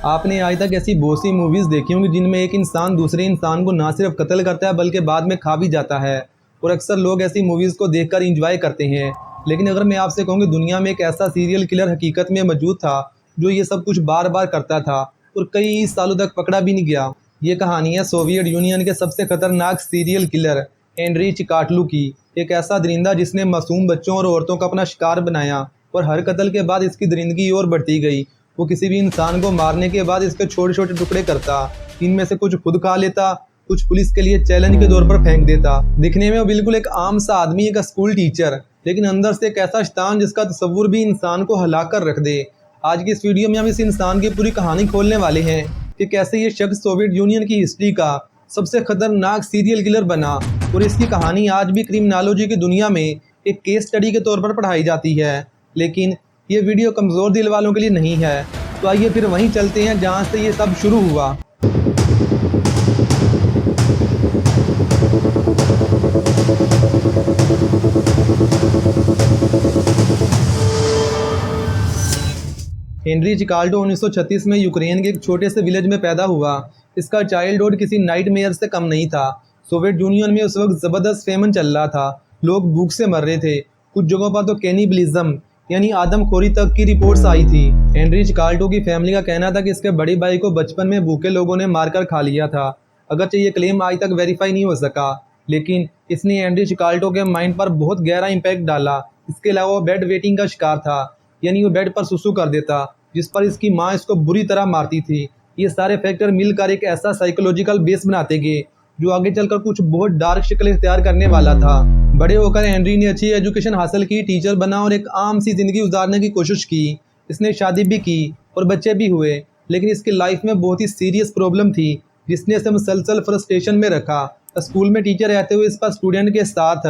आपने आज तक ऐसी बहुत सी मूवीज़ देखी होंगी जिनमें एक इंसान दूसरे इंसान को ना सिर्फ कत्ल करता है बल्कि बाद में खा भी जाता है। और अक्सर लोग ऐसी मूवीज़ को देखकर इंजॉय करते हैं। लेकिन अगर मैं आपसे कहूँ कि दुनिया में एक ऐसा सीरियल किलर हकीकत में मौजूद था जो ये सब कुछ बार बार करता था और कई सालों तक पकड़ा भी नहीं गया। ये कहानी है सोवियत यूनियन के सबसे खतरनाक सीरियल किलर एंड्री चिकाटलू की। एक ऐसा दरिंदा जिसने मासूम बच्चों और औरतों का अपना शिकार बनाया और हर कत्ल के बाद इसकी दरिंदगी और बढ़ती गई। वो किसी भी इंसान को मारने के बाद इसके छोटे छोटे टुकड़े करता। इनमें से कुछ खुद खा लेता, कुछ पुलिस के लिए चैलेंज के तौर पर फेंक देता। दिखने में वो बिल्कुल एक आम सा आदमी, एक स्कूल टीचर, लेकिन अंदर से एक ऐसा शैतान जिसका तस्वुर भी इंसान को हिला कर रख दे। आज की इस वीडियो में हम इस इंसान की पूरी कहानी खोलने वाले हैं कि कैसे ये शख्स सोवियत यूनियन की हिस्ट्री का सबसे खतरनाक सीरियल किलर बना और इसकी कहानी आज भी क्रिमिनोलॉजी की दुनिया में एक केस स्टडी के तौर पर पढ़ाई जाती है। लेकिन ये वीडियो कमज़ोर दिल वालों के लिए नहीं है। तो आइए फिर वहीं चलते हैं जहां से ये सब शुरू हुआ। हेनरी चिकाल्डो 1936 में यूक्रेन के एक छोटे से विलेज में पैदा हुआ। इसका चाइल्डहुड किसी नाइटमेयर से कम नहीं था। सोवियत यूनियन में उस वक्त ज़बरदस्त फेमन चल रहा था। लोग भूख से मर रहे थे। कुछ जगहों पर तो कैनिबलिज्म यानी आदमखोरी तक की रिपोर्ट्स आई थी। हेनरी चिकाल्डो की फैमिली का कहना था कि इसके बड़े भाई को बचपन में भूखे लोगों ने मारकर खा लिया था। अगरचे ये क्लेम आज तक वेरीफाई नहीं हो सका, लेकिन इसने हेनरी चिकाल्डो के माइंड पर बहुत गहरा इम्पैक्ट डाला। इसके अलावा वो बेड वेटिंग का शिकार था, यानी वो बेड पर सुसु कर देता, जिस पर इसकी माँ इसको बुरी तरह मारती थी। ये सारे फैक्टर मिलकर एक ऐसा साइकोलॉजिकल बेस बनाते गए जो आगे चलकर कुछ बहुत डार्क शक्ल इख्तियार करने वाला था। बड़े होकर हेनरी ने अच्छी एजुकेशन हासिल की, टीचर बना और एक आम सी ज़िंदगी गुजारने की कोशिश की। इसने शादी भी की और बच्चे भी हुए, लेकिन इसकी लाइफ में बहुत ही सीरियस प्रॉब्लम थी जिसने इसे मुसलसल फ्रस्ट्रेशन में रखा। स्कूल में टीचर रहते हुए इस पर स्टूडेंट के साथ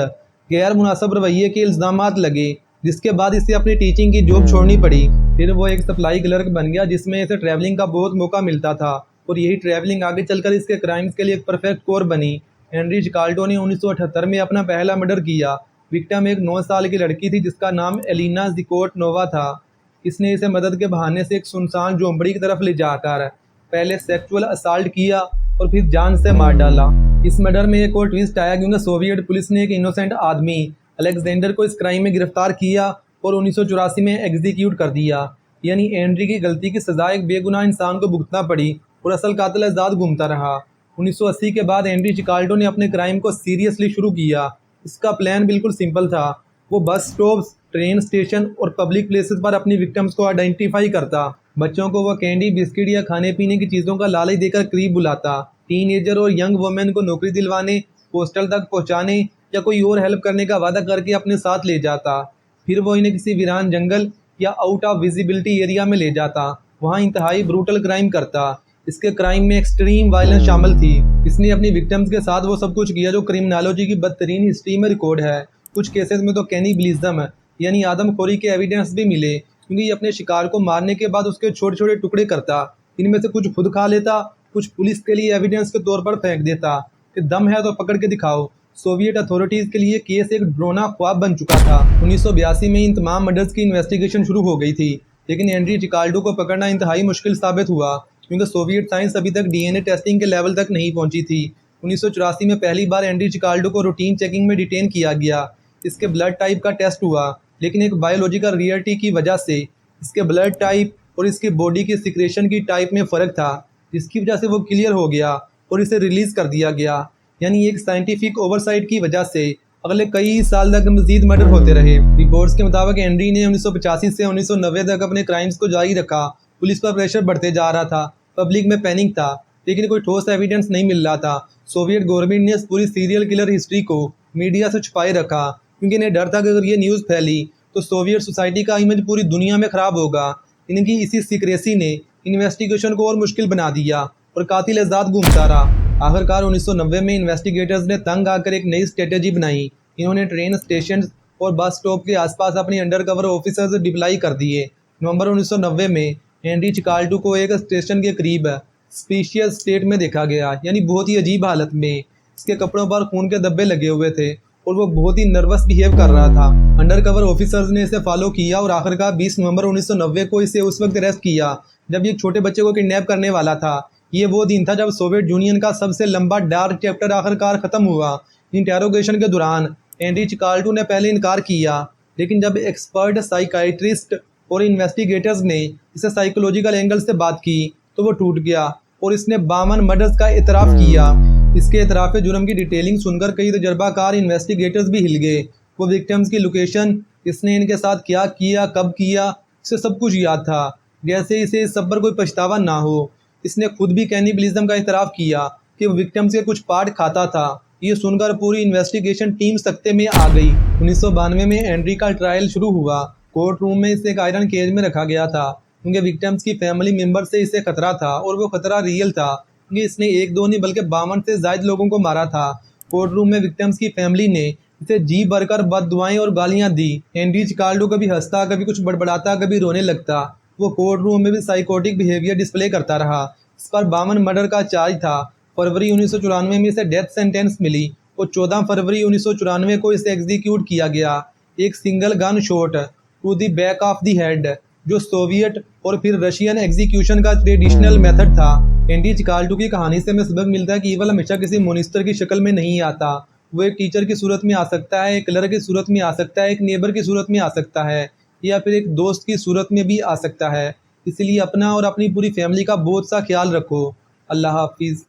गैर मुनासिब रवैये के इल्ज़ामात लगे, जिसके बाद इसे अपनी टीचिंग की जॉब छोड़नी पड़ी। फिर वो एक सप्लाई क्लर्क बन गया जिसमें इसे ट्रैवलिंग का बहुत मौका मिलता था और यही ट्रैवलिंग आगे चलकर इसके क्राइम्स के लिए एक परफेक्ट कोर बनी। हेनरी चिकाल्डो ने 1978 में अपना पहला मर्डर किया। विक्टिम एक 9 साल की लड़की थी जिसका नाम एलिना ज़िकोटनोवा था। इसने इसे मदद के बहाने से एक सुनसान झोंपड़ी की तरफ ले जाकर पहले सेक्सुअल असाल्ट किया और फिर जान से मार डाला। इस मर्डर में एक और ट्विस्ट आया क्योंकि सोवियत पुलिस ने एक इनोसेंट आदमी अलेक्जेंडर को इस क्राइम में गिरफ्तार किया और 1984 में एग्जीक्यूट कर दिया। यानी हेनरी की गलती की सजा एक बेगुनाह इंसान को भुगतना पड़ी और असल कातिल आज़ाद घूमता रहा। 1980 के बाद हेनरी चिकाल्डो ने अपने क्राइम को सीरियसली शुरू किया। इसका प्लान बिल्कुल सिंपल था। वो बस स्टॉप्स, ट्रेन स्टेशन और पब्लिक प्लेसेस पर अपनी विक्टिम्स को आइडेंटिफाई करता। बच्चों को वह कैंडी, बिस्किट या खाने पीने की चीज़ों का लालच देकर करीब बुलाता। टीनेजर और यंग वुमेन को नौकरी दिलवाने, हॉस्टल तक पहुँचाने या कोई और हेल्प करने का वादा करके अपने साथ ले जाता। फिर वो इन्हें किसी वीरान जंगल या आउट ऑफ विजिबिलिटी एरिया में ले जाता। वहाँ इंतहाई ब्रूटल क्राइम करता। इसके क्राइम में एक्सट्रीम वायलेंस शामिल थी। इसने अपनी विक्टिम्स के साथ वो सब कुछ किया जो क्रिमिनोलॉजी की बदतरीन हिस्ट्री में रिकॉर्ड है। कुछ केसेस में तो कैनिबलिज्म यानी आदमखोरी के एविडेंस भी मिले, क्योंकि ये अपने शिकार को मारने के बाद उसके छोटे छोटे टुकड़े करता। इनमें से कुछ खुद खा लेता, कुछ पुलिस के लिए एविडेंस के तौर पर फेंक देता कि दम है तो पकड़ के दिखाओ। सोवियत अथॉरिटीज़ के लिए केस एक ड्रोना ख्वाब बन चुका था। 1982 में इन तमाम मर्डर्स की इन्वेस्टिगेशन शुरू हो गई थी, लेकिन हेनरी चिकाल्डो को पकड़ना इंतहाई मुश्किल साबित हुआ क्योंकि सोवियत साइंस अभी तक डीएनए टेस्टिंग के लेवल तक नहीं पहुंची थी। 1984 में पहली बार हेनरी चिकाल्डो को रूटीन चेकिंग में डिटेन किया गया। इसके ब्लड टाइप का टेस्ट हुआ, लेकिन एक बायोलॉजिकल रियलिटी की वजह से इसके ब्लड टाइप और इसकी बॉडी की सिक्रेशन की टाइप में फ़र्क था, जिसकी वजह से वो क्लियर हो गया और इसे रिलीज़ कर दिया गया। यानी एक साइंटिफिक ओवरसाइट की वजह से अगले कई साल तक मजीद मर्डर होते रहे। रिपोर्ट्स के मुताबिक हेनरी ने 1985 से 1990 तक अपने क्राइम्स को जारी रखा। पुलिस पर प्रेशर बढ़ते जा रहा था, पब्लिक में पैनिक था, लेकिन कोई ठोस एविडेंस नहीं मिल रहा था। सोवियत गवर्नमेंट ने इस पूरी सीरियल किलर हिस्ट्री को मीडिया से छुपाए रखा क्योंकि इन्हें डर था कि अगर ये न्यूज़ फैली तो सोवियत सोसाइटी का इमेज पूरी दुनिया में ख़राब होगा। इनकी इसी सीक्रेसी ने इन्वेस्टिगेशन को और मुश्किल बना दिया और कातिल आज़ाद घूमता रहा। आखिरकार 1990 में इन्वेस्टिगेटर्स ने तंग आकर एक नई स्ट्रेटेजी बनाई। इन्होंने ट्रेन स्टेशन और बस स्टॉप के आसपास अपने अंडरकवर ऑफिसर्स डिप्लाई कर दिए। नवंबर 1990 में हेनरी चिकाल्डो को एक स्टेशन के करीब स्पीशियस स्टेट में देखा गया, यानी बहुत ही अजीब हालत में। इसके कपड़ों पर खून के धब्बे लगे हुए थे और वो बहुत ही नर्वस बिहेव कर रहा था। अंडरकवर ऑफिसर्स ने इसे फॉलो किया और आखिरकार 20 नवंबर 1990 को इसे उस वक्त अरेस्ट किया जब ये छोटे बच्चे को किडनैप करने वाला था। ये वो दिन था जब सोवियत यूनियन का सबसे लंबा डार्क चैप्टर आखिरकार ख़त्म हुआ। इंटेरोगेशन के दौरान हेनरी चिकाल्टो ने पहले इनकार किया, लेकिन जब एक्सपर्ट साइकाइट्रिस्ट और इन्वेस्टिगेटर्स ने इसे साइकोलॉजिकल एंगल से बात की तो वो टूट गया और इसने 52 मर्डर्स का एतराफ़ किया। इसके एतराफ़ जुर्म की डिटेलिंग सुनकर कई तजर्बाकार इन्वेस्टिगेटर्स भी हिल गए। वो विक्टिम्स की लोकेशन, इसने इनके साथ क्या किया, कब किया, इसे सब कुछ याद था, जैसे इसे इस सब पर कोई पछतावा ना हो। इसने खुद भी कैनिबलिज्म का एतराफ़ किया कि वो विक्टिम्स के कुछ पार्ट खाता था। ये सुनकर पूरी इन्वेस्टिगेशन टीम सख्ते में आ गई। 1992 में एंड्री का ट्रायल शुरू हुआ। कोर्ट रूम में इसे एक आयरन केज में रखा गया था क्योंकि विक्टिम्स की फैमिली मेम्बर से इसे खतरा था, और वो खतरा रियल था क्योंकि इसने एक दो नहीं बल्कि 52 से ज़ायद लोगों को मारा था। कोर्ट रूम में विक्टिम्स की फैमिली ने इसे जी भरकर बददुआएं और गालियां दी। हेनरी चिकाल्डो कभी हंसता, कभी कुछ बड़बड़ाता, कभी रोने लगता। वो कोर्ट रूम में भी साइकोटिक बिहेवियर डिस्प्ले करता रहा। इस पर 52 मर्डर का चार्ज था। फरवरी 1994 में इसे डेथ सेंटेंस मिली और 14 फरवरी 1994 को इसे एग्जीक्यूट किया गया, एक single gun shot to the back of the head, जो सोवियत और फिर रशियन एग्जीक्यूशन का ट्रेडिशनल मेथड था। हेनरी चिकाल्डो की कहानी से हमें सबक मिलता है कि ईवल हमेशा किसी मोनिस्टर की शक्ल में नहीं आता। वो एक टीचर की सूरत में आ सकता है, एक क्लर्क की सूरत में आ सकता है, एक नेबर की सूरत में आ सकता है, या फिर एक दोस्त की सूरत में भी आ सकता है। इसलिए अपना और अपनी पूरी फैमिली का बहुत सा ख्याल रखो। अल्लाह हाफिज़।